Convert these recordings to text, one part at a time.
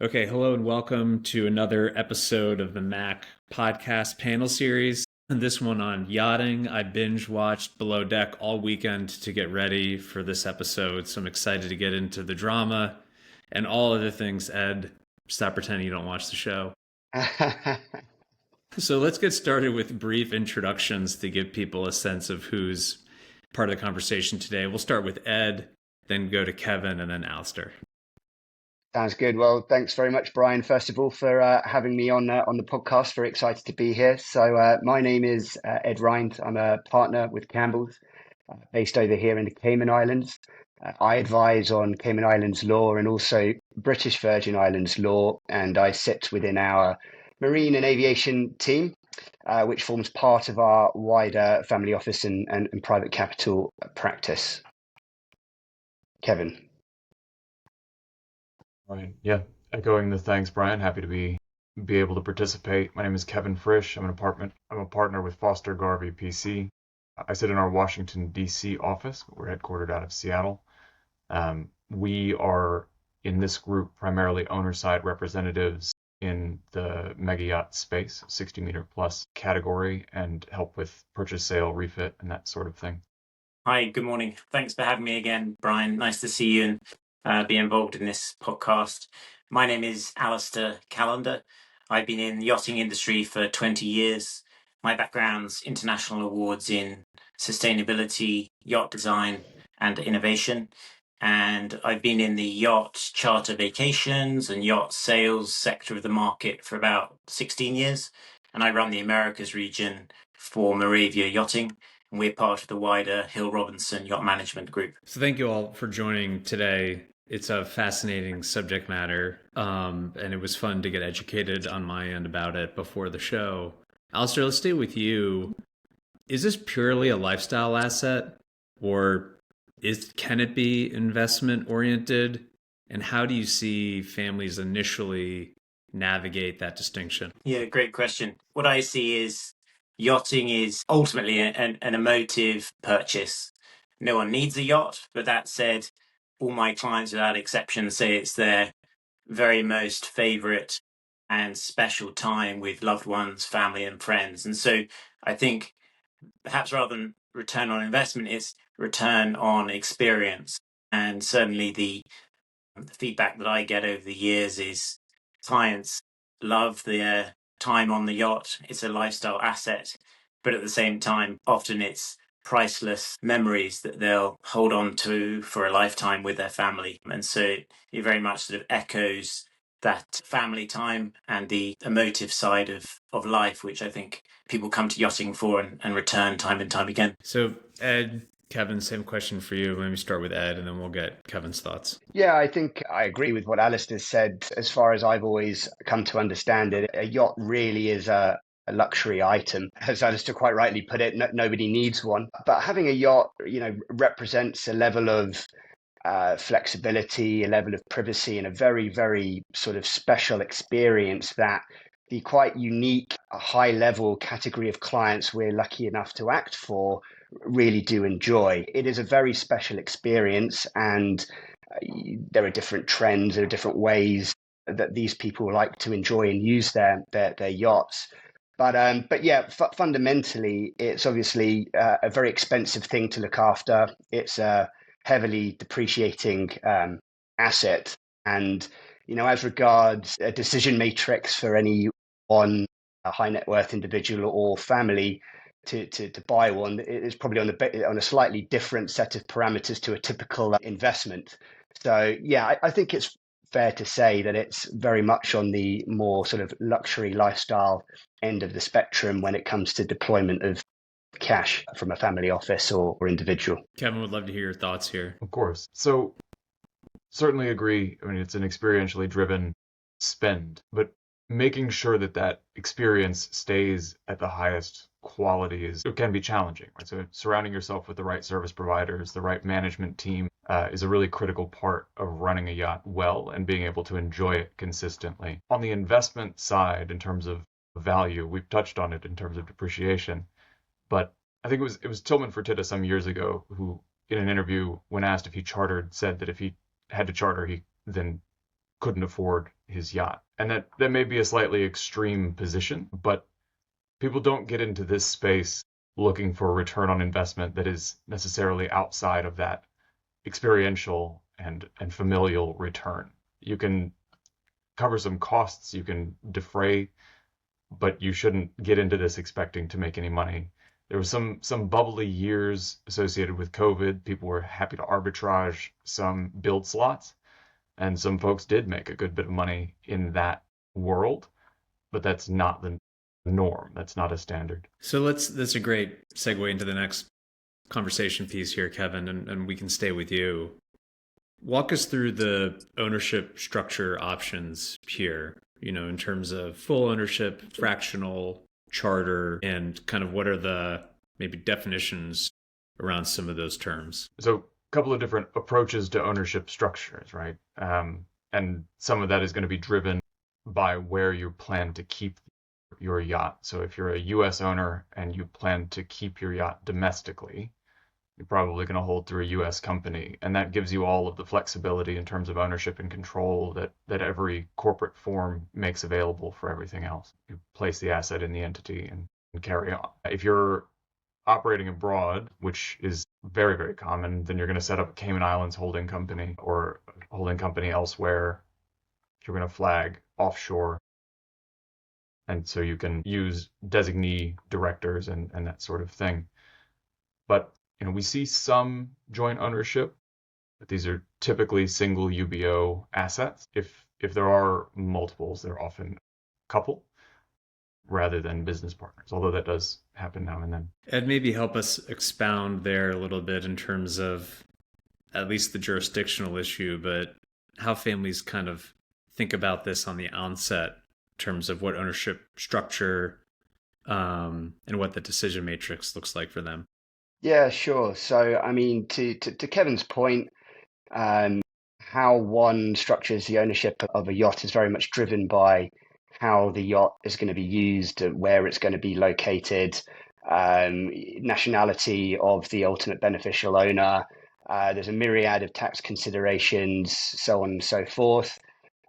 Okay, hello and welcome to another episode of the Mac podcast panel series. And this one on yachting. I binge watched Below Deck all weekend to get ready for this episode, so I'm excited to get into the drama and all other things. Ed, stop pretending you don't watch the show. So let's get started with brief introductions to give people a sense of who's part of the conversation today. We'll start with Ed, then go to Kevin, and then Alastair. Sounds good. Well, thanks very much, Brian, first of all, for having me on the podcast. Very excited to be here. My name is Ed Rhind. I'm a partner with Campbell's, based over here in the Cayman Islands. I advise on Cayman Islands law and also British Virgin Islands law, and I sit within our marine and aviation team, which forms part of our wider family office and private capital practice. Kevin. Right. Yeah. Echoing the thanks, Brian. Happy to be able to participate. My name is Kevin Frisch. I'm a partner with Foster Garvey PC. I sit in our Washington D.C. office. We're headquartered out of Seattle. We are in this group primarily owner side representatives in the mega yacht space, 60-meter plus category, and help with purchase, sale, refit, and that sort of thing. Hi, good morning. Thanks for having me again, Brian. Nice to see you and be involved in this podcast. My name is Alastair Callender. I've been in the yachting industry for 20 years. My background's international awards in sustainability, yacht design, and innovation. And I've been in the yacht charter vacations and yacht sales sector of the market for about 16 years. And I run the Americas region for Moravia Yachting. And we're part of the wider Hill Robinson Yacht Management Group. So thank you all for joining today. It's a fascinating subject matter, and it was fun to get educated on my end about it before the show. Alistair, let's stay with you. Is this purely a lifestyle asset, or can it be investment oriented? And how do you see families initially navigate that distinction? Yeah, great question. What I see is yachting is ultimately an emotive purchase. No one needs a yacht, but that said, all my clients without exception say it's their very most favorite and special time with loved ones, family, and friends. And so I think perhaps rather than return on investment, it's return on experience. And certainly the feedback that I get over the years is clients love their time on the yacht. It's a lifestyle asset, but at the same time, often it's priceless memories that they'll hold on to for a lifetime with their family. And so it very much sort of echoes that family time and the emotive side of life, which I think people come to yachting for and return time and time again. So, Ed, Kevin, same question for you. Let me start with Ed, and then we'll get Kevin's thoughts. Yeah, I think I agree with what Alistair said. As far as I've always come to understand it, a yacht really is a luxury item. As Alistair quite rightly put it, nobody needs one. But having a yacht, represents a level of flexibility, a level of privacy, and a very, very sort of special experience that the quite unique, high level category of clients we're lucky enough to act for really do enjoy. It is a very special experience, and there are different trends, there are different ways that these people like to enjoy and use their yachts. But yeah, fundamentally, it's obviously a very expensive thing to look after. It's a heavily depreciating asset, and as regards a decision matrix for any one a high net worth individual or family to buy one, it's probably on a slightly different set of parameters to a typical investment. So yeah, I think it's fair to say that it's very much on the more sort of luxury lifestyle end of the spectrum when it comes to deployment of cash from a family office or individual. Kevin, would love to hear your thoughts here. Of course. So certainly agree. I mean, it's an experientially driven spend, but making sure that that experience stays at the highest quality it can be challenging, right? So surrounding yourself with the right service providers, the right management team is a really critical part of running a yacht well and being able to enjoy it consistently. On the investment side, in terms of value, we've touched on it in terms of depreciation, but I think it was Tillman Fertitta some years ago who, in an interview, when asked if he chartered, said that if he had to charter, he then couldn't afford his yacht. And that may be a slightly extreme position, but people don't get into this space looking for a return on investment that is necessarily outside of that experiential and familial return. You can cover some costs, you can defray, but you shouldn't get into this expecting to make any money. There was some bubbly years associated with COVID. People were happy to arbitrage some build slots, and some folks did make a good bit of money in that world, but that's not the norm. That's not a standard. So that's a great segue into the next conversation piece here, Kevin, and we can stay with you. Walk us through the ownership structure options here, in terms of full ownership, fractional, charter, and kind of what are the maybe definitions around some of those terms. So a couple of different approaches to ownership structures, right? And some of that is going to be driven by where you plan to keep your yacht. So if you're a US owner and you plan to keep your yacht domestically, you're probably going to hold through a US company. And that gives you all of the flexibility in terms of ownership and control that every corporate form makes available for everything else. You place the asset in the entity and carry on. If you're operating abroad, which is very, very common, then you're going to set up a Cayman Islands holding company or a holding company elsewhere. You're going to flag offshore. And so you can use designee directors and that sort of thing. But we see some joint ownership, but these are typically single UBO assets. If there are multiples, they're often a couple rather than business partners, although that does happen now and then. Ed, maybe help us expound there a little bit in terms of at least the jurisdictional issue, but how families kind of think about this on the onset in terms of what ownership structure and what the decision matrix looks like for them. Yeah, sure. So, I mean, to Kevin's point, how one structures the ownership of a yacht is very much driven by how the yacht is going to be used, where it's going to be located, nationality of the ultimate beneficial owner. There's a myriad of tax considerations, so on and so forth.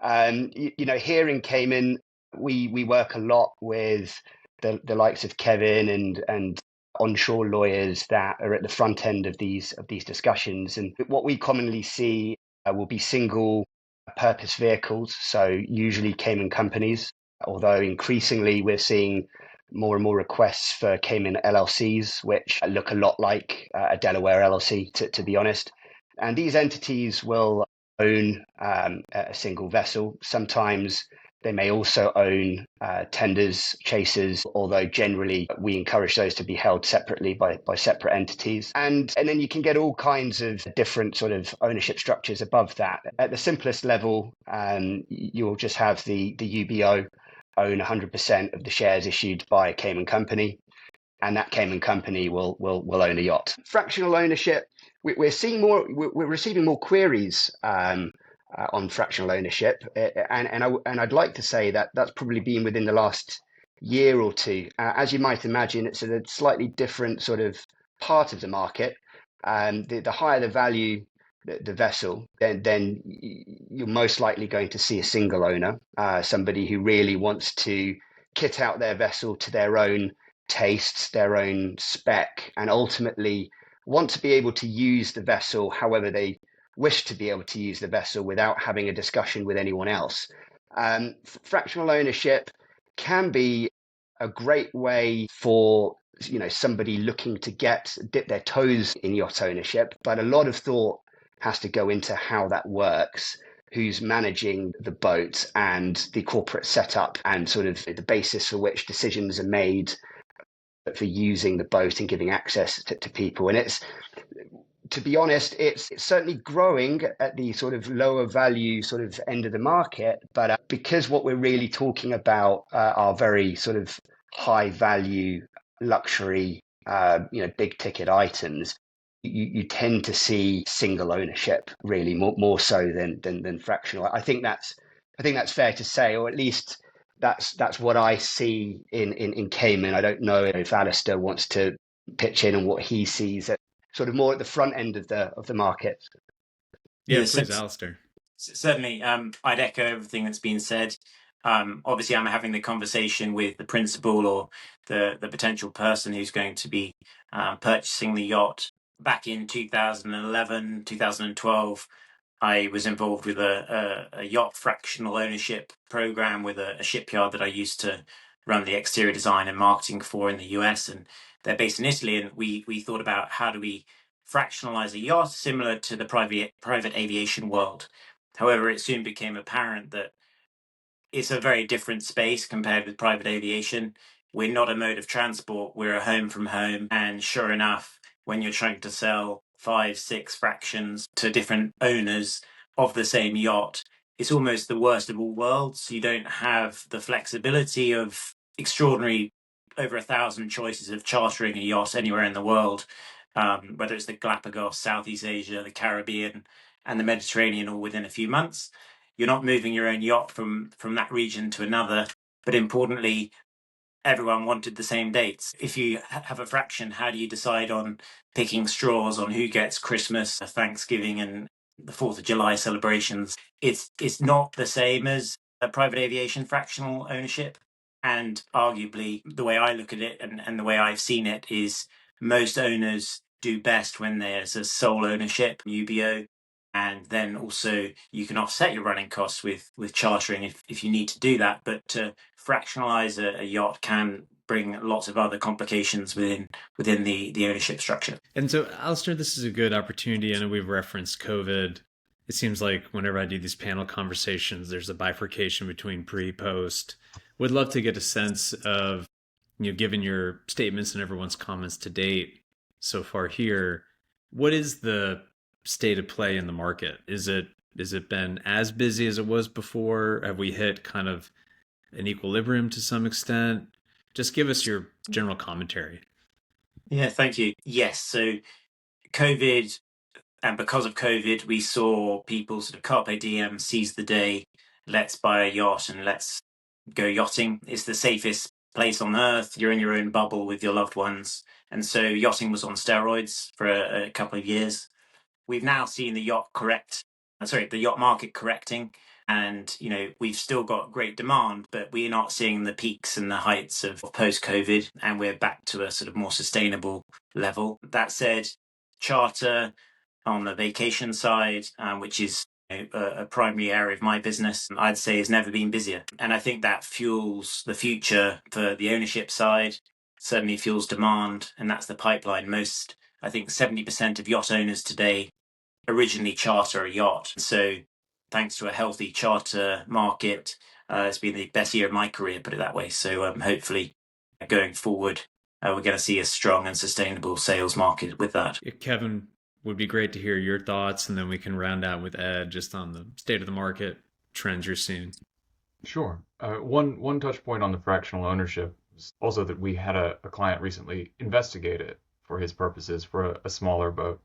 Here in Cayman, we work a lot with the likes of Kevin and onshore lawyers that are at the front end of these discussions. And what we commonly see will be single purpose vehicles, so usually Cayman companies, although increasingly we're seeing more and more requests for Cayman LLCs, which look a lot like a Delaware LLC, to be honest. And these entities will own a single vessel. Sometimes they may also own tenders, chasers, although generally we encourage those to be held separately by separate entities. And then you can get all kinds of different sort of ownership structures above that. At the simplest level, you'll just have the UBO own 100% of the shares issued by a Cayman company, and that Cayman company will own a yacht. Fractional ownership, we're receiving more queries on fractional ownership, and I'd like to say that that's probably been within the last year or two. As you might imagine, it's a slightly different sort of part of the market. The higher the value the vessel, then you're most likely going to see a single owner, somebody who really wants to kit out their vessel to their own tastes, their own spec, and ultimately want to be able to use the vessel however they wish to be able to use the vessel without having a discussion with anyone else. Fractional ownership can be a great way for somebody looking to dip their toes in yacht ownership, but a lot of thought has to go into how that works, who's managing the boat and the corporate setup and sort of the basis for which decisions are made for using the boat and giving access to people. And to be honest, it's certainly growing at the sort of lower value sort of end of the market. But because what we're really talking about are very sort of high value luxury, big ticket items, you tend to see single ownership really more so than fractional. I think that's fair to say, or at least that's what I see in Cayman. I don't know if Alastair wants to pitch in on what he sees at sort of more at the front end of the market. Yeah, please, Alastair. Certainly, I'd echo everything that's been said. Obviously, I'm having the conversation with the principal or the potential person who's going to be purchasing the yacht. Back in 2011, 2012, I was involved with a yacht fractional ownership program with a shipyard that I used to run the exterior design and marketing for in the US, and they're based in Italy. And we thought about how do we fractionalize a yacht similar to the private aviation world. However, it soon became apparent that it's a very different space compared with private aviation. We're not a mode of transport, we're a home from home. And sure enough, when you're trying to sell 5, 6 fractions to different owners of the same yacht, it's almost the worst of all worlds. You don't have the flexibility of extraordinary, over 1,000 choices of chartering a yacht anywhere in the world, whether it's the Galapagos, Southeast Asia, the Caribbean, and the Mediterranean, all within a few months. You're not moving your own yacht from that region to another, but importantly, everyone wanted the same dates. If you have a fraction, how do you decide on picking straws on who gets Christmas, Thanksgiving, and the 4th of July celebrations? It's not the same as a private aviation fractional ownership. And arguably, the way I look at it and the way I've seen it is most owners do best when there's a sole ownership, UBO, and then also you can offset your running costs with chartering if you need to do that. But to fractionalize a yacht can bring lots of other complications within the ownership structure. And so, Alastair, this is a good opportunity. I know we've referenced COVID. It seems like whenever I do these panel conversations, there's a bifurcation between pre, post. Would love to get a sense of, given your statements and everyone's comments to date so far here, what is the state of play in the market? Is it been as busy as it was before? Have we hit kind of an equilibrium to some extent? Just give us your general commentary. Yeah, thank you. Yes, so COVID, and because of COVID, we saw people sort of carpe diem, seize the day, let's buy a yacht and let's go yachting. It's the safest place on earth. You're in your own bubble with your loved ones. And so yachting was on steroids for a couple of years. We've now seen the yacht market correcting. And, we've still got great demand, but we're not seeing the peaks and the heights of post-COVID, and we're back to a sort of more sustainable level. That said, charter on the vacation side, which is a primary area of my business, I'd say has never been busier. And I think that fuels the future for the ownership side, certainly fuels demand, and that's the pipeline. I think 70% of yacht owners today originally charter a yacht. So thanks to a healthy charter market, it's been the best year of my career, put it that way. So hopefully going forward, we're going to see a strong and sustainable sales market with that. Kevin, would be great to hear your thoughts, and then we can round out with Ed just on the state of the market, trends you're seeing. Sure. One touch point on the fractional ownership is also that we had a client recently investigate it for his purposes for a smaller boat.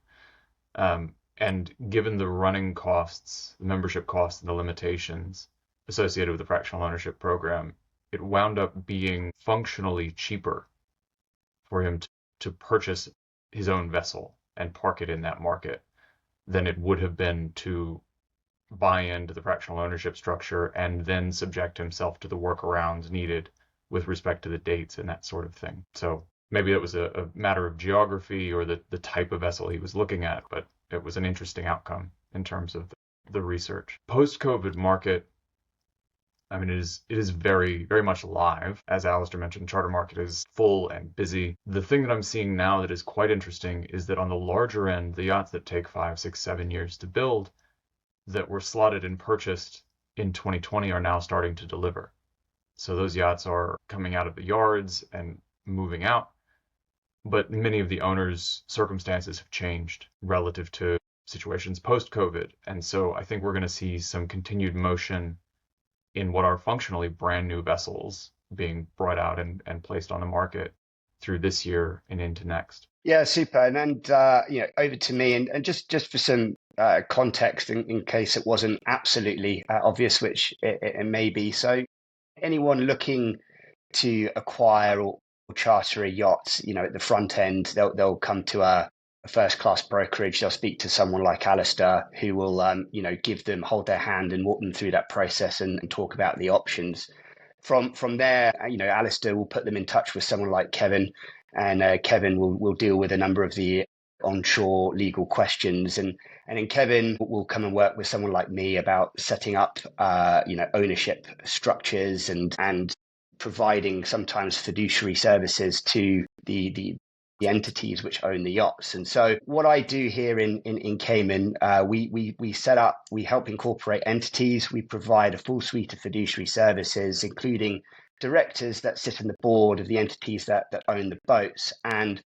And given the running costs, the membership costs, and the limitations associated with the fractional ownership program, it wound up being functionally cheaper for him to purchase his own vessel and park it in that market than it would have been to buy into the fractional ownership structure and then subject himself to the workarounds needed with respect to the dates and that sort of thing. So maybe it was a matter of geography or the type of vessel he was looking at, but it was an interesting outcome in terms of the research. Post-COVID market, I mean, it is very, very much live. As Alastair mentioned, charter market is full and busy. The thing that I'm seeing now that is quite interesting is that on the larger end, the yachts that take 5, 6, 7 years to build that were slotted and purchased in 2020 are now starting to deliver. So those yachts are coming out of the yards and moving out. But many of the owners' circumstances have changed relative to situations post-COVID. And so I think we're going to see some continued motion in what are functionally brand new vessels being brought out and placed on the market through this year and into next. Yeah, super. And over to me, and just for some context in case it wasn't absolutely obvious, which it may be. So anyone looking to acquire or charter a yacht, at the front end, they'll come to a first-class brokerage, they'll speak to someone like Alastair who will, hold their hand and walk them through that process and talk about the options. From there, Alastair will put them in touch with someone like Kevin, and Kevin will deal with a number of the onshore legal questions, and then Kevin will come and work with someone like me about setting up, ownership structures and providing sometimes fiduciary services to the entities which own the yachts. And so what I do here in Cayman, we set up, we help incorporate entities, we provide a full suite of fiduciary services, including directors that sit on the board of the entities that own the boats. And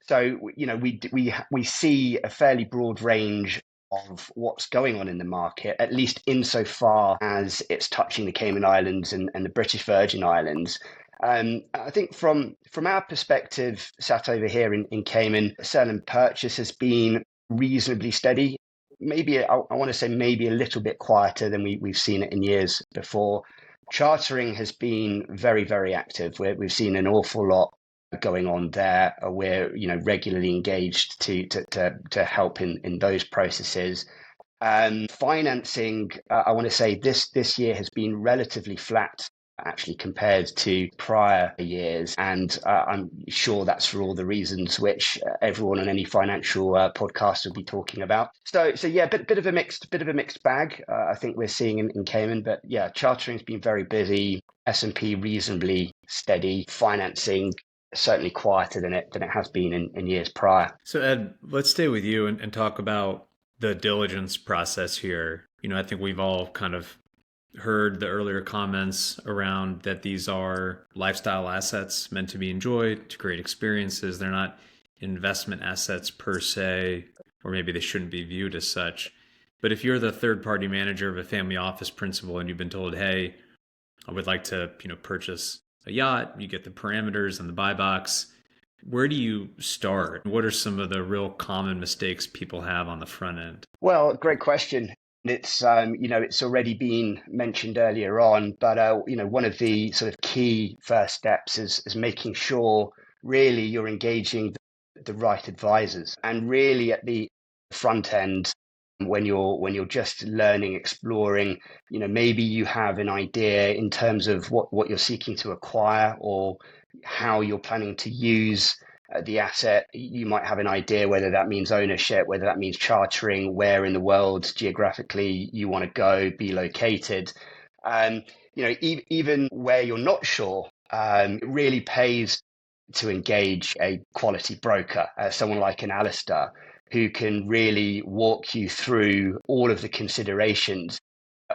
so, we see a fairly broad range of what's going on in the market, at least insofar as it's touching the Cayman Islands and the British Virgin Islands. I think from our perspective, sat over here in Cayman, sell and purchase has been reasonably steady. Maybe I want to say maybe a little bit quieter than we've seen it in years before. Chartering has been very, very active. We've seen an awful lot going on there. We're regularly engaged to help in those processes. Financing, I want to say this year has been relatively flat actually compared to prior years, and I'm sure that's for all the reasons which everyone on any financial podcast will be talking about. So yeah, bit of a mixed bag. I think we're seeing in Cayman, but yeah, chartering's been very busy. S&P reasonably steady. Financing certainly quieter than it has been in years prior. So Ed, let's stay with you and talk about the diligence process here. I think we've all kind of heard the earlier comments around that these are lifestyle assets meant to be enjoyed, to create experiences. They're not investment assets per se, or maybe they shouldn't be viewed as such. But if you're the third-party manager of a family office principal and you've been told, hey, I would like to, purchase a yacht, you get the parameters and the buy box. Where do you start? What are some of the real common mistakes people have on the front end? Well, great question. It's it's already been mentioned earlier on, but one of the sort of key first steps is making sure really you're engaging the right advisors, and really at the front end when you're just learning, exploring, maybe you have an idea in terms of what you're seeking to acquire or how you're planning to use the asset. You might have an idea whether that means ownership, whether that means chartering, where in the world geographically you want to go, be located. Even where you're not sure, it really pays to engage a quality broker, someone like an Alastair, who can really walk you through all of the considerations,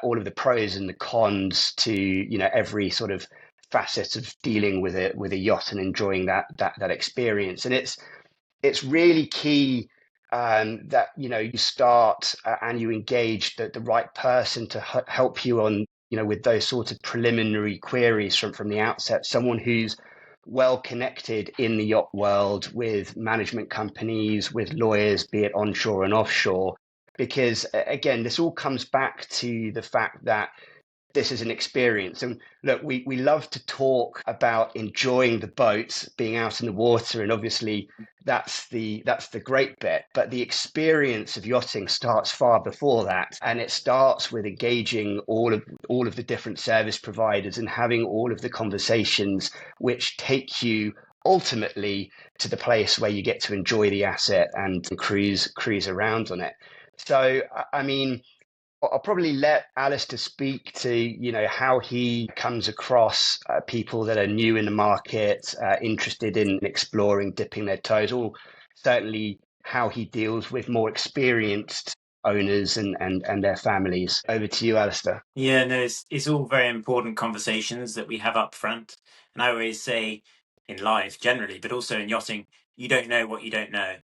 all of the pros and the cons to every sort of facet of dealing with a yacht and enjoying that experience. And it's really key that you start and you engage the right person to help you on with those sorts of preliminary queries from the outset. Someone who's well connected in the yacht world with management companies, with lawyers, be it onshore and offshore, because again, this all comes back to the fact that this is an experience. And look, we love to talk about enjoying the boats, being out in the water, and obviously that's the great bit. But the experience of yachting starts far before that, and it starts with engaging all of the different service providers and having all of the conversations which take you ultimately to the place where you get to enjoy the asset and cruise around on it. So, I mean, I'll probably let Alastair speak to, how he comes across people that are new in the market, interested in exploring, dipping their toes, or certainly how he deals with more experienced owners and their families. Over to you, Alastair. Yeah, no, it's all very important conversations that we have up front. And I always say in life generally, but also in yachting, you don't know what you don't know.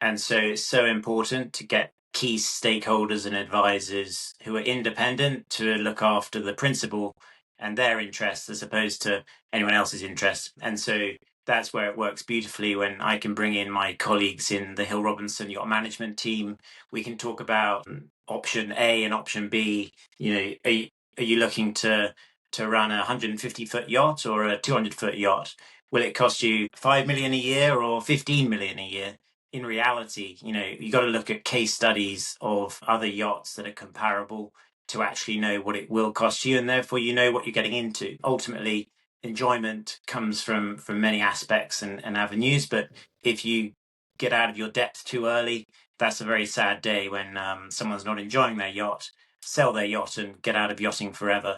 And so it's so important to get key stakeholders and advisors who are independent to look after the principal and their interests as opposed to anyone else's interests. And so that's where it works beautifully when I can bring in my colleagues in the Hill Robinson yacht management team. We can talk about option A and option B. Are you looking to run a 150-foot yacht or a 200-foot yacht? Will it cost you $5 million a year or $15 million a year? in reality, you got to look at case studies of other yachts that are comparable to actually know what it will cost you, and therefore you know what you're getting into. Ultimately, enjoyment comes from many aspects and avenues, but if you get out of your depth too early, that's a very sad day when someone's not enjoying their yacht, sell their yacht and get out of yachting forever.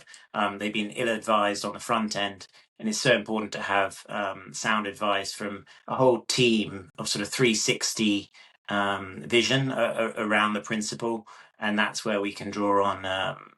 They've been ill-advised on the front end, and it's so important to have sound advice from a whole team of sort of 360 vision around the principle. And that's where we can draw on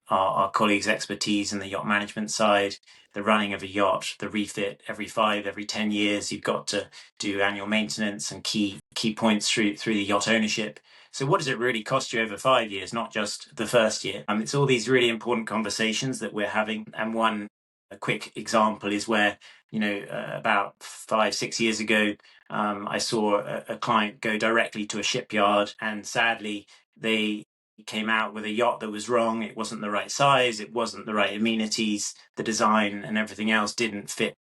our colleagues' expertise in the yacht management side, the running of a yacht, the refit every 10 years. You've got to do annual maintenance and key points through the yacht ownership. So what does it really cost you over 5 years, not just the first year? It's all these really important conversations that we're having. And a quick example is where, about 5-6 years ago, I saw a client go directly to a shipyard, and sadly, they came out with a yacht that was wrong. It wasn't the right size. It wasn't the right amenities. The design and everything else didn't fit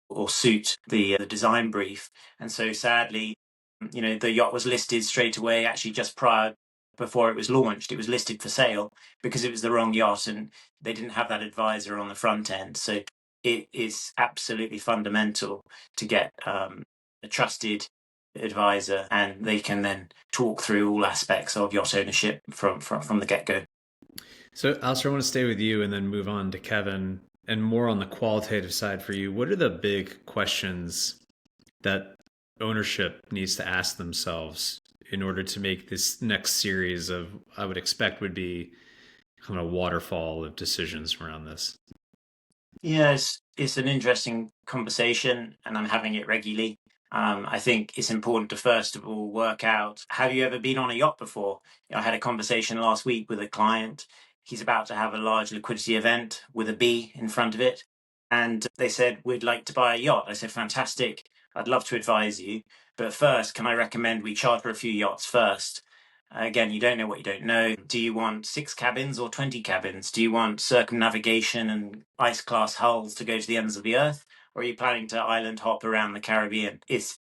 or suit the design brief. And so sadly, the yacht was listed straight away, actually just before it was launched. It was listed for sale because it was the wrong yacht and they didn't have that advisor on the front end. So it is absolutely fundamental to get a trusted advisor, and they can then talk through all aspects of yacht ownership from the get-go. So, Alastair, I want to stay with you and then move on to Kevin, and more on the qualitative side for you. What are the big questions that ownership needs to ask themselves in order to make this next series of, I would expect, would be kind of a waterfall of decisions around this? Yeah, it's an interesting conversation, and I'm having it regularly. I think it's important to first of all work out, have you ever been on a yacht before? I had a conversation last week with a client. He's about to have a large liquidity event with a B in front of it. And they said, we'd like to buy a yacht. I said, fantastic. I'd love to advise you. But first, can I recommend we charter a few yachts first? Again, you don't know what you don't know. Do you want 6 cabins or 20 cabins? Do you want circumnavigation and ice class hulls to go to the ends of the earth? Or are you planning to island hop around the Caribbean? It's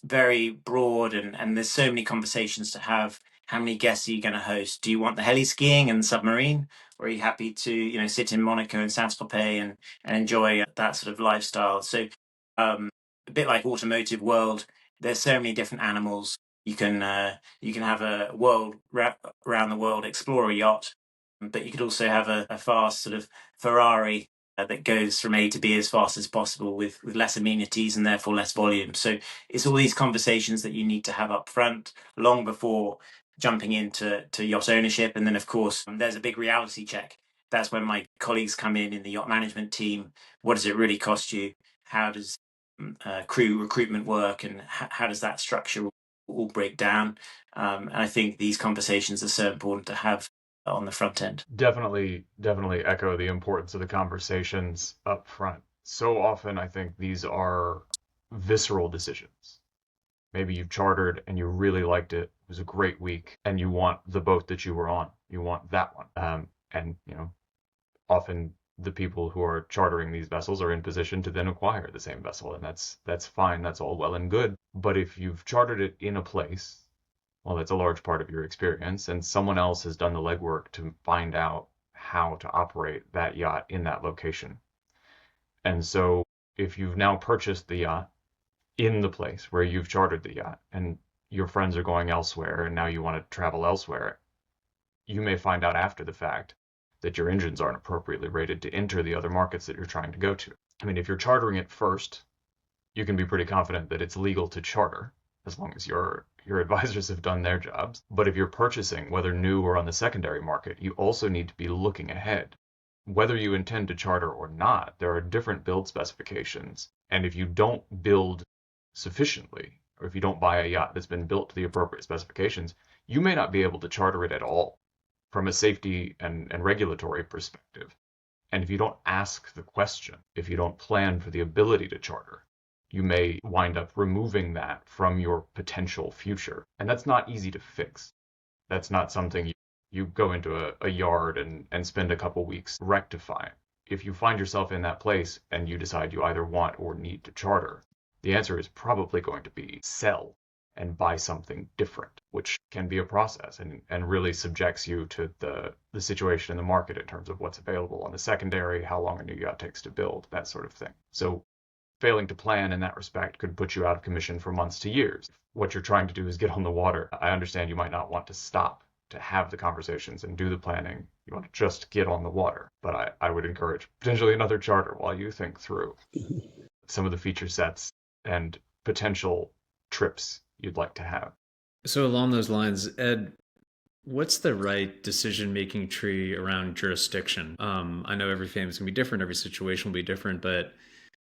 very broad, and there's so many conversations to have. How many guests are you going to host? Do you want the heli skiing and submarine? Or are you happy to sit in Monaco and Saint-Tropez and enjoy that sort of lifestyle? So a bit like automotive world, there's so many different animals. You can have a around the world explorer yacht, but you could also have a fast sort of Ferrari that goes from A to B as fast as possible with less amenities and therefore less volume. So it's all these conversations that you need to have up front long before jumping into yacht ownership. And then, of course, there's a big reality check. That's when my colleagues come in the yacht management team. What does it really cost you? How does crew recruitment work, and how does that structure all break down? And I think these conversations are so important to have on the front end. Definitely echo the importance of the conversations up front. So often I think these are visceral decisions. Maybe you've chartered and you really liked it. It was a great week, and you want the boat that you were on. You want that one. And often the people who are chartering these vessels are in position to then acquire the same vessel, and that's fine. That's all well and good. But if you've chartered it in a place, well, that's a large part of your experience, and someone else has done the legwork to find out how to operate that yacht in that location. And so if you've now purchased the yacht in the place where you've chartered the yacht, and your friends are going elsewhere, and now you want to travel elsewhere, you may find out after the fact that your engines aren't appropriately rated to enter the other markets that you're trying to go to. I mean, if you're chartering it first, you can be pretty confident that it's legal to charter as long as your advisors have done their jobs. But if you're purchasing, whether new or on the secondary market, you also need to be looking ahead. Whether you intend to charter or not, there are different build specifications. And if you don't build sufficiently, or if you don't buy a yacht that's been built to the appropriate specifications, you may not be able to charter it at all from a safety and regulatory perspective. And if you don't ask the question, if you don't plan for the ability to charter, you may wind up removing that from your potential future. And that's not easy to fix. That's not something you go into a yard and spend a couple weeks rectifying. If you find yourself in that place and you decide you either want or need to charter, the answer is probably going to be sell and buy something different, which can be a process and really subjects you to the situation in the market in terms of what's available on the secondary, how long a new yacht takes to build, that sort of thing. So failing to plan in that respect could put you out of commission for months to years. What you're trying to do is get on the water. I understand you might not want to stop to have the conversations and do the planning. You want to just get on the water. But I would encourage potentially another charter while you think through some of the feature sets and potential trips you'd like to have. So along those lines, Ed, what's the right decision-making tree around jurisdiction? I know every family is going to be different, every situation will be different, but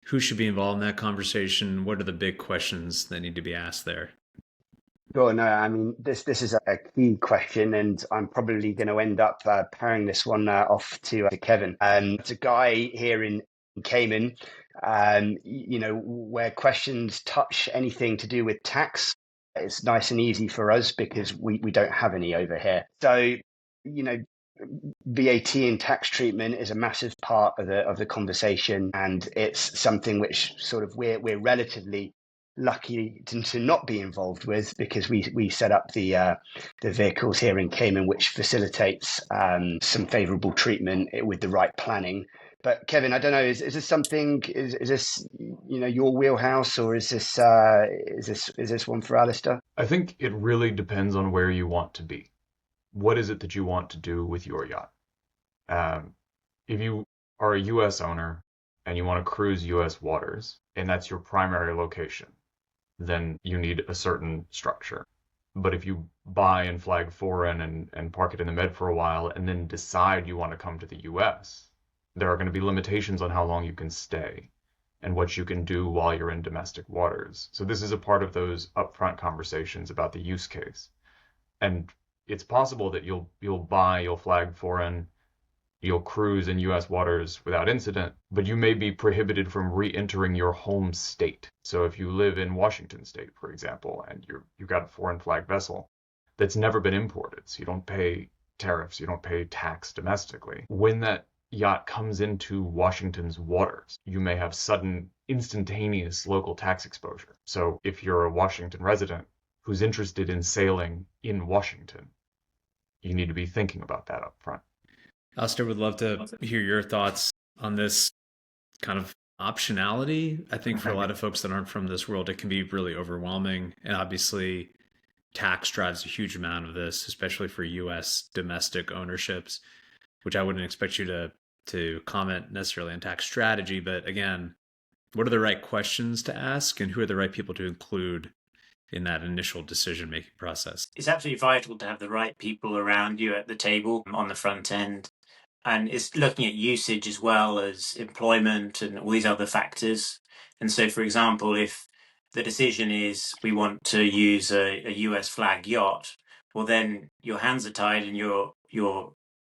who should be involved in that conversation? What are the big questions that need to be asked there? Sure, no, I mean, this is a key question, and I'm probably going to end up pairing this one off to Kevin. It's a guy here in Cayman, where questions touch anything to do with tax. It's nice and easy for us because we don't have any over here. So, VAT and tax treatment is a massive part of the conversation, and it's something which sort of we're relatively lucky to not be involved with because we set up the vehicles here in Cayman, which facilitates some favourable treatment with the right planning. But Kevin, I don't know, is this something? Is this your wheelhouse, or is this one for Alastair? I think it really depends on where you want to be. What is it that you want to do with your yacht? If you are a U.S. owner and you want to cruise U.S. waters, and that's your primary location, then you need a certain structure. But if you buy and flag foreign and park it in the Med for a while and then decide you want to come to the U.S., there are going to be limitations on how long you can stay and what you can do while you're in domestic waters. So this is a part of those upfront conversations about the use case. And it's possible that you'll flag foreign, you'll cruise in U.S. waters without incident, but you may be prohibited from re-entering your home state. So if you live in Washington state, for example, and you've got a foreign flag vessel that's never been imported, so you don't pay tariffs, you don't pay tax domestically. When that yacht comes into Washington's waters, you may have sudden, instantaneous local tax exposure. So if you're a Washington resident who's interested in sailing in Washington, you need to be thinking about that up front. Alastair, would love to hear your thoughts on this kind of optionality. I think for a lot of folks that aren't from this world, it can be really overwhelming. And obviously, tax drives a huge amount of this, especially for U.S. domestic ownerships, which I wouldn't expect you to comment necessarily on tax strategy. But again, what are the right questions to ask and who are the right people to include in that initial decision-making process? It's absolutely vital to have the right people around you at the table on the front end. And it's looking at usage as well as employment and all these other factors. And so, for example, if the decision is we want to use a US flag yacht, well, then your hands are tied and you're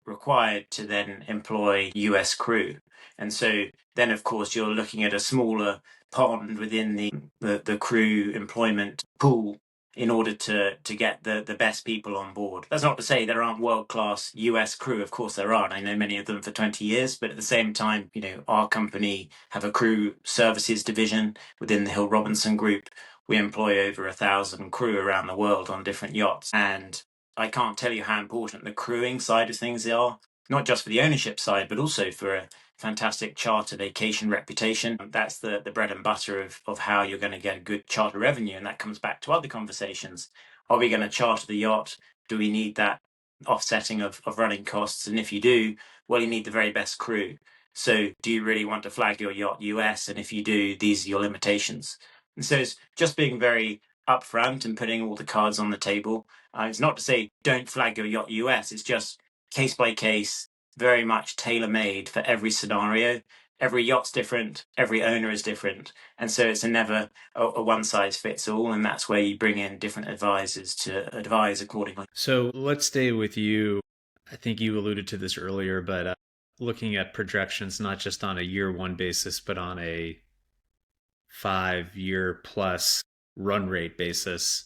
required to then employ US crew. And so then, of course, you're looking at a smaller pond within the crew employment pool in order to get the best people on board. That's not to say there aren't world-class US crew. Of course there aren't. I know many of them for 20 years, but at the same time, our company have a crew services division within the Hill Robinson Group. We employ over 1,000 crew around the world on different yachts. And I can't tell you how important the crewing side of things are, not just for the ownership side, but also for a fantastic charter vacation reputation. That's the bread and butter of how you're going to get good charter revenue. And that comes back to other conversations. Are we going to charter the yacht? Do we need that offsetting of running costs? And if you do, well, you need the very best crew. So do you really want to flag your yacht US? And if you do, these are your limitations. And so it's just being very upfront and putting all the cards on the table. It's not to say don't flag your yacht US. It's just case by case, very much tailor-made for every scenario. Every yacht's different, every owner is different, and so it's never a one-size-fits-all, and that's where you bring in different advisors to advise accordingly. So let's stay with you. I think you alluded to this earlier, but looking at projections, not just on a year one basis, but on a 5-year plus run rate basis,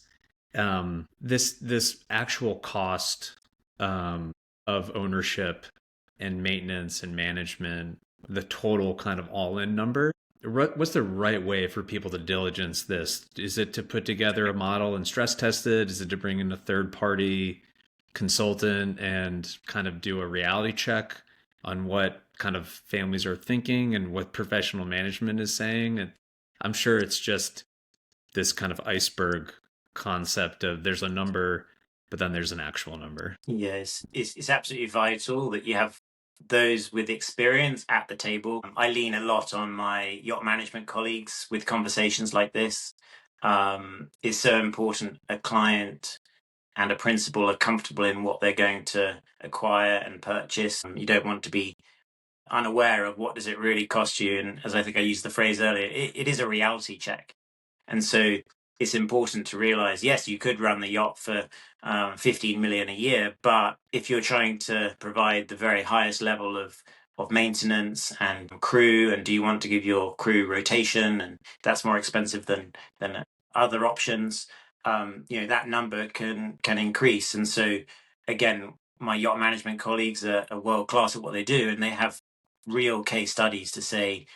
this actual cost of ownership and maintenance and management, the total kind of all-in number, What's the right way for people to diligence this? Is it to put together a model and stress test it? Is it to bring in a third party consultant and kind of do a reality check on what kind of families are thinking and what professional management is saying? And I'm sure it's just this kind of iceberg concept of there's a number, but then there's an actual number. Yes, it's absolutely vital that you have those with experience at the table. I lean a lot on my yacht management colleagues with conversations like this. It's so important a client and a principal are comfortable in what they're going to acquire and purchase. You don't want to be unaware of what does it really cost you. And as I think I used the phrase earlier, it is a reality check. And so it's important to realize, yes, you could run the yacht for 15 million a year, but if you're trying to provide the very highest level of maintenance and crew, and do you want to give your crew rotation, and that's more expensive than other options, that number can increase. And so again, my yacht management colleagues are world class at what they do, and they have real case studies to say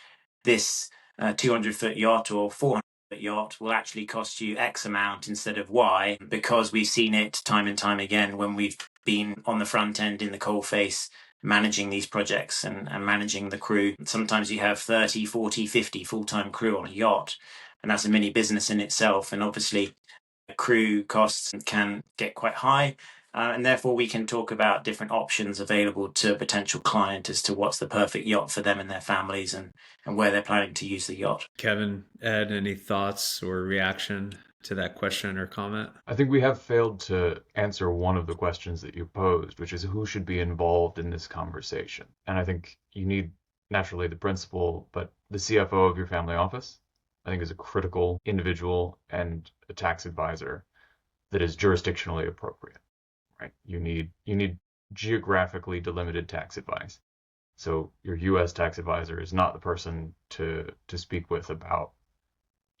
this 200-foot yacht or 400-foot yacht will actually cost you X amount instead of Y, because we've seen it time and time again when we've been on the front end in the coalface managing these projects and managing the crew. Sometimes you have 30, 40, 50 full-time crew on a yacht, and that's a mini business in itself. And obviously crew costs can get quite high. And therefore, we can talk about different options available to a potential client as to what's the perfect yacht for them and their families, and where they're planning to use the yacht. Kevin, Ed, any thoughts or reaction to that question or comment? I think we have failed to answer one of the questions that you posed, which is who should be involved in this conversation. And I think you need naturally the principal, but the CFO of your family office, I think, is a critical individual, and a tax advisor that is jurisdictionally appropriate, right? You need geographically delimited tax advice. So your US tax advisor is not the person to speak with about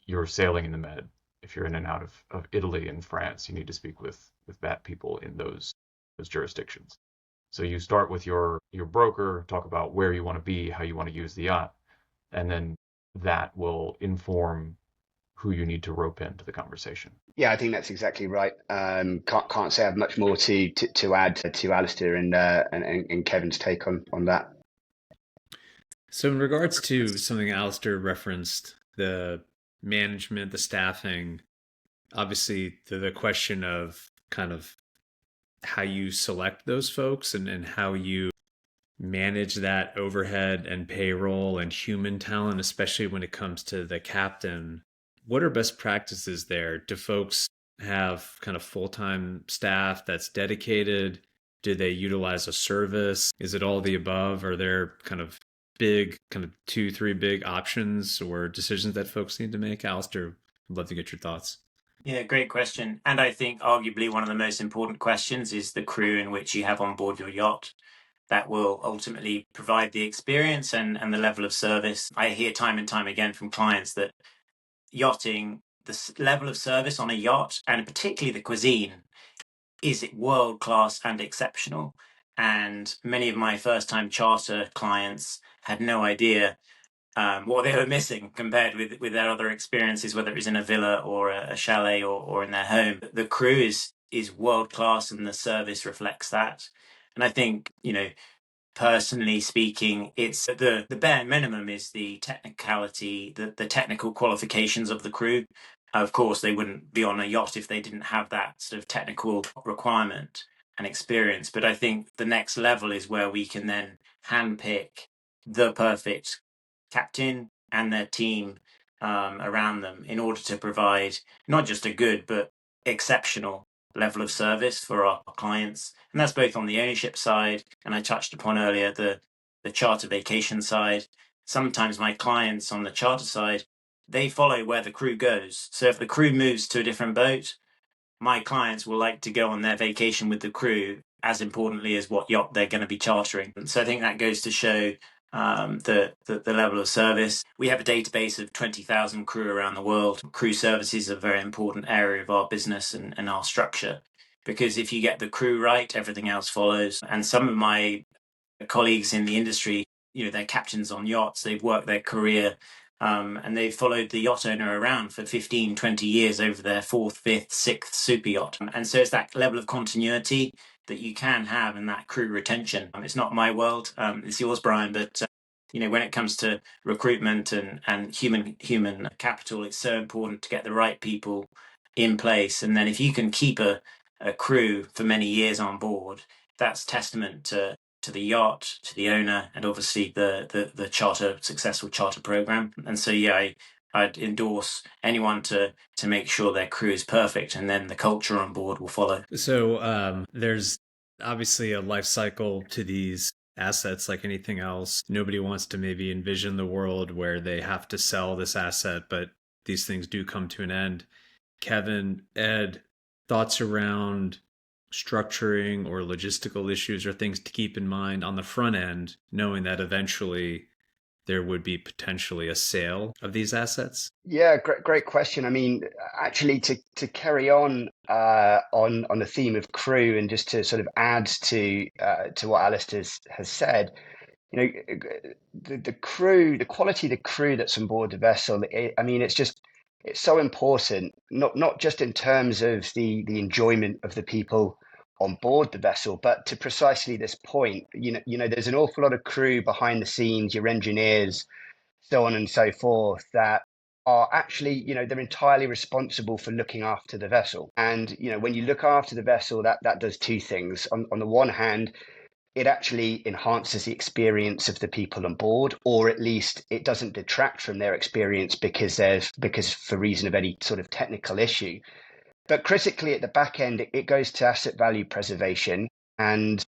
your sailing in the Med. If you're in and out of Italy and France, you need to speak with that people in those jurisdictions. So you start with your broker, talk about where you want to be, how you want to use the yacht, and then that will inform who you need to rope into the conversation. Yeah, I think that's exactly right. Can't say I have much more to add to Alastair and Kevin's take on that. So in regards to something Alastair referenced, the management, the staffing, obviously the question of kind of how you select those folks and how you manage that overhead and payroll and human talent, especially when it comes to the captain. What are best practices there? Do folks have kind of full-time staff that's dedicated? Do they utilize a service? Is it all the above? Are there kind of 2-3 big options or decisions that folks need to make? Alastair, I'd love to get your thoughts. Yeah, great question. And I think arguably one of the most important questions is the crew in which you have on board your yacht. That will ultimately provide the experience and the level of service. I hear time and time again from clients that yachting, the level of service on a yacht, and particularly the cuisine, is world class and exceptional. And many of my first time charter clients had no idea what they were missing compared with their other experiences, whether it was in a villa or a chalet or in their home. The crew is world class, and the service reflects that. And I think, personally speaking, it's the bare minimum is the technicality, the technical qualifications of the crew. Of course, they wouldn't be on a yacht if they didn't have that sort of technical requirement and experience. But I think the next level is where we can then handpick the perfect captain and their team around them in order to provide not just a good but exceptional level of service for our clients. And that's both on the ownership side, and I touched upon earlier the charter vacation side. Sometimes my clients on the charter side, they follow where the crew goes. So if the crew moves to a different boat, my clients will like to go on their vacation with the crew as importantly as what yacht they're going to be chartering. And so I think that goes to show the level of service. We have a database of 20,000 crew around the world. Crew services are a very important area of our business and our structure, because if you get the crew right, everything else follows. And some of my colleagues in the industry, they're captains on yachts. They've worked their career And they've followed the yacht owner around for 15, 20 years over their fourth, fifth, sixth super yacht. And so it's that level of continuity that you can have in that crew retention. It's not my world, it's yours, Brian, but when it comes to recruitment and human capital, it's so important to get the right people in place. And then if you can keep a crew for many years on board, that's testament to the yacht, to the owner, and obviously the successful charter program. And so I'd endorse anyone to make sure their crew is perfect, and then the culture on board will follow. So there's obviously a life cycle to these assets like anything else. Nobody wants to maybe envision the world where they have to sell this asset, but these things do come to an end. Kevin, Ed, thoughts around structuring or logistical issues or things to keep in mind on the front end, knowing that eventually there would be potentially a sale of these assets? Yeah, great question. I mean, actually, to carry on the theme of crew, and just to sort of add to what Alastair has said, the crew, the quality of the crew that's on board the vessel. I mean, it's so important, not just in terms of the enjoyment of the people on board the vessel, but to precisely this point. There's an awful lot of crew behind the scenes, your engineers, so on and so forth, that are actually, they're entirely responsible for looking after the vessel. And, when you look after the vessel, that does two things. On the one hand, it actually enhances the experience of the people on board, or at least it doesn't detract from their experience because for reason of any sort of technical issue. But critically at the back end, it goes to asset value preservation. And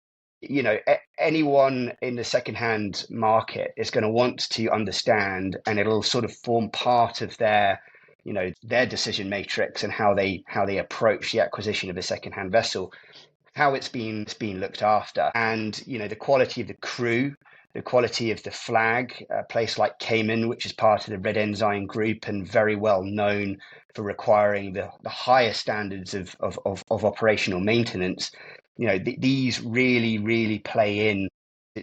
anyone in the secondhand market is going to want to understand, and it'll sort of form part of their decision matrix and how they approach the acquisition of a secondhand vessel, how it's been looked after. And the quality of the crew, the quality of the flag. A place like Cayman, which is part of the Red Ensign group and very well known for requiring the highest standards of operational maintenance, these really play in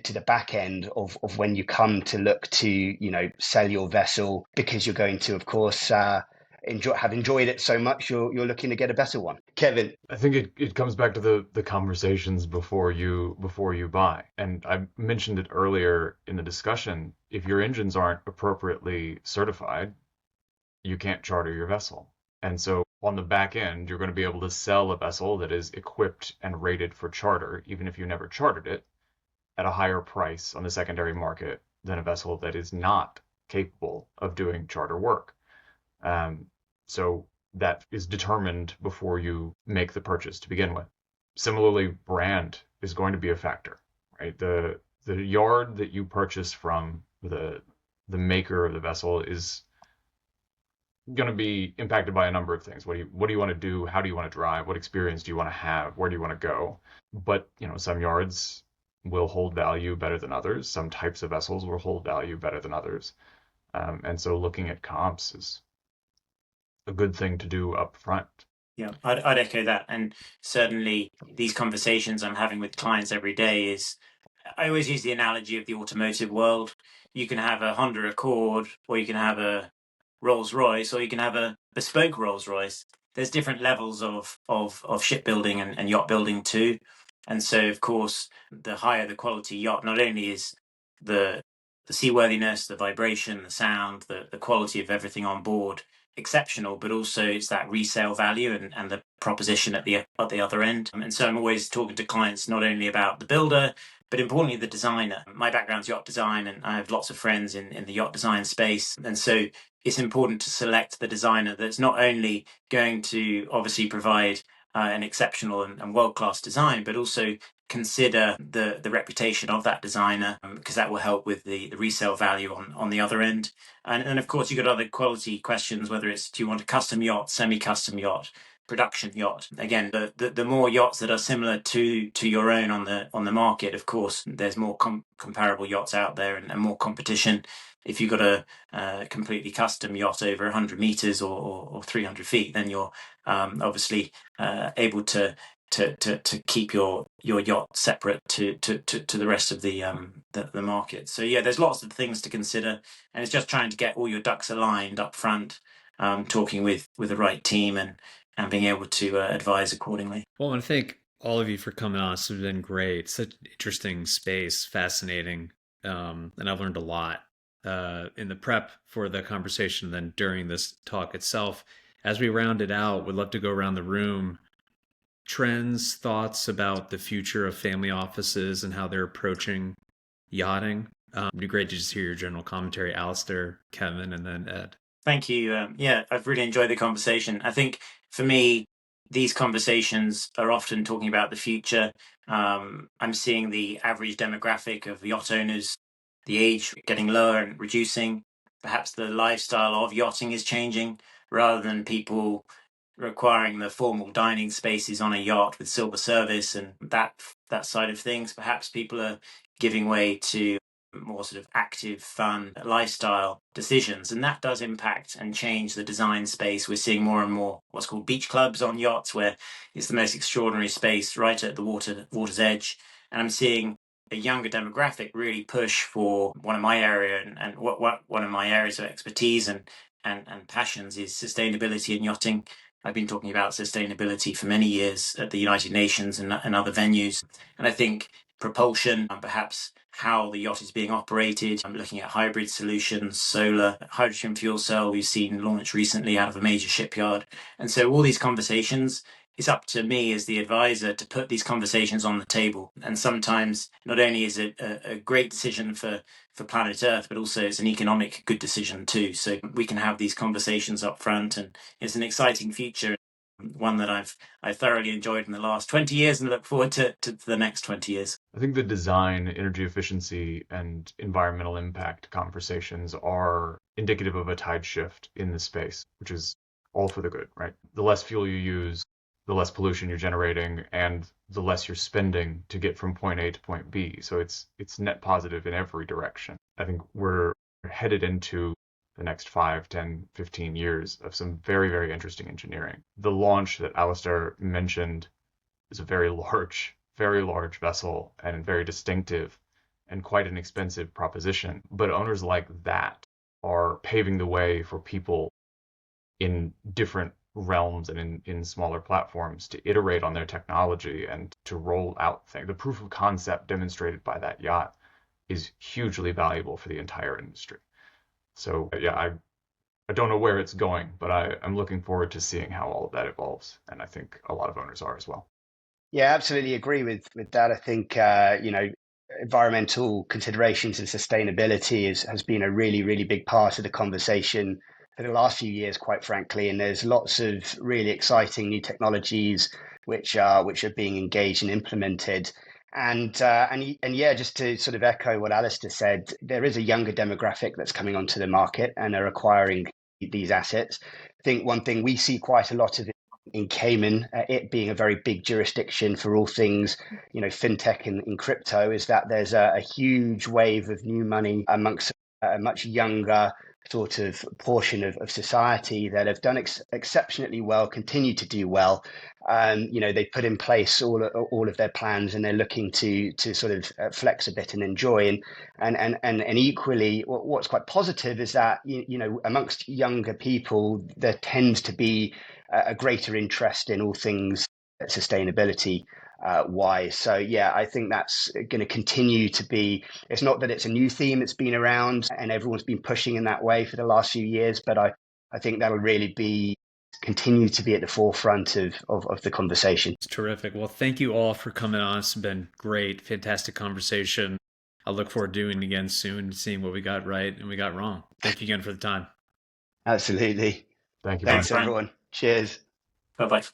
to the back end of when you come to look to sell your vessel, because you're going to, of course, have enjoyed it so much you're looking to get a better one. Kevin? I think it comes back to the conversations before you buy. And I mentioned it earlier in the discussion. If your engines aren't appropriately certified, you can't charter your vessel. And so on the back end, you're going to be able to sell a vessel that is equipped and rated for charter, even if you never chartered it, at a higher price on the secondary market than a vessel that is not capable of doing charter work. So that is determined before you make the purchase to begin with. Similarly, brand is going to be a factor, right? The yard that you purchase from, the maker of the vessel, is going to be impacted by a number of things. What do you want to do? How do you want to drive? What experience do you want to have? Where do you want to go? But some yards will hold value better than others. Some types of vessels will hold value better than others. And so looking at comps is a good thing to do up front. Yeah, I'd echo that. And certainly these conversations I'm having with clients every day is, I always use the analogy of the automotive world. You can have a Honda Accord, or you can have a Rolls Royce, or you can have a bespoke Rolls Royce. There's different levels of shipbuilding and yacht building too. And so, of course, the higher the quality yacht, not only is the seaworthiness, the vibration, the sound, the quality of everything on board exceptional, but also it's that resale value and the proposition at the other end. And so I'm always talking to clients not only about the builder, but importantly the designer. My background's yacht design, and I have lots of friends in the yacht design space. And so it's important to select the designer that's not only going to obviously provide an exceptional and world-class design, but also consider the reputation of that designer, because that will help with the resale value on the other end. And of course, you've got other quality questions, whether it's, do you want a custom yacht, semi-custom yacht, production yacht? Again, the more yachts that are similar to your own on the market, of course, there's more comparable yachts out there and more competition. If you've got a completely custom yacht over 100 meters or 300 feet, then you're obviously able to to keep your yacht separate to the rest of the market. So yeah, there's lots of things to consider, and it's just trying to get all your ducks aligned up front, talking with the right team and being able to advise accordingly. Well, I want to thank all of you for coming on. It's been great. Such interesting space, fascinating, and I've learned a lot in the prep for the conversation, then during this talk itself. As we round it out, we'd love to go around the room. Trends, thoughts about the future of family offices and how they're approaching yachting. It'd be great to just hear your general commentary, Alastair, Kevin, and then Ed. Thank you. Yeah, I've really enjoyed the conversation. I think for me, these conversations are often talking about the future. I'm seeing the average demographic of yacht owners, the age getting lower and reducing. Perhaps the lifestyle of yachting is changing rather than people requiring the formal dining spaces on a yacht with silver service and that side of things. Perhaps people are giving way to more sort of active, fun lifestyle decisions, and that does impact and change the design space. We're seeing more and more what's called beach clubs on yachts, where it's the most extraordinary space right at the water's edge. And I'm seeing a younger demographic really push for one of my area and what one of my areas of expertise and passions is sustainability in yachting. I've been talking about sustainability for many years at the United Nations and other venues, and I think propulsion and perhaps how the yacht is being operated. I'm looking at hybrid solutions, solar, hydrogen fuel cell we've seen launched recently out of a major shipyard. And so all these conversations, it's up to me as the advisor to put these conversations on the table. And sometimes not only is it a great decision for planet Earth, but also it's an economic good decision too. So we can have these conversations up front, and it's an exciting future, one that I've thoroughly enjoyed in the last 20 years and look forward to the next 20 years. I think the design, energy efficiency, and environmental impact conversations are indicative of a tide shift in the space, which is all for the good, right? The less fuel you use, the less pollution you're generating, and the less you're spending to get from point A to point B. So it's net positive in every direction. I think we're headed into the next 5, 10, 15 years of some very, very interesting engineering. The launch that Alastair mentioned is a very large vessel and very distinctive and quite an expensive proposition. But owners like that are paving the way for people in different realms and in smaller platforms to iterate on their technology and to roll out things. The proof of concept demonstrated by that yacht is hugely valuable for the entire industry. So yeah, I don't know where it's going, but I'm looking forward to seeing how all of that evolves. And I think a lot of owners are as well. Yeah, absolutely agree with that. I think environmental considerations and sustainability has been a really, really big part of the conversation for the last few years, quite frankly. And there's lots of really exciting new technologies which are being engaged and implemented. And yeah, just to sort of echo what Alastair said, there is a younger demographic that's coming onto the market and are acquiring these assets. I think one thing we see quite a lot of in Cayman, it being a very big jurisdiction for all things, fintech and crypto, is that there's a huge wave of new money amongst a much younger sort of portion of society that have done exceptionally well, continue to do well. They put in place all of their plans, and they're looking to sort of flex a bit and enjoy. And equally, what's quite positive is that amongst younger people, there tends to be a greater interest in all things sustainability wise. So yeah, I think that's going to continue to be. It's not that it's a new theme; it's been around, and everyone's been pushing in that way for the last few years. But I think that'll really continue to be at the forefront of the conversation. It's terrific. Well, thank you all for coming on. It's been great, fantastic conversation. I look forward to doing it again soon, seeing what we got right and we got wrong. Thank you again for the time. Absolutely. Thank you. Thanks, everyone. Cheers. Bye-bye.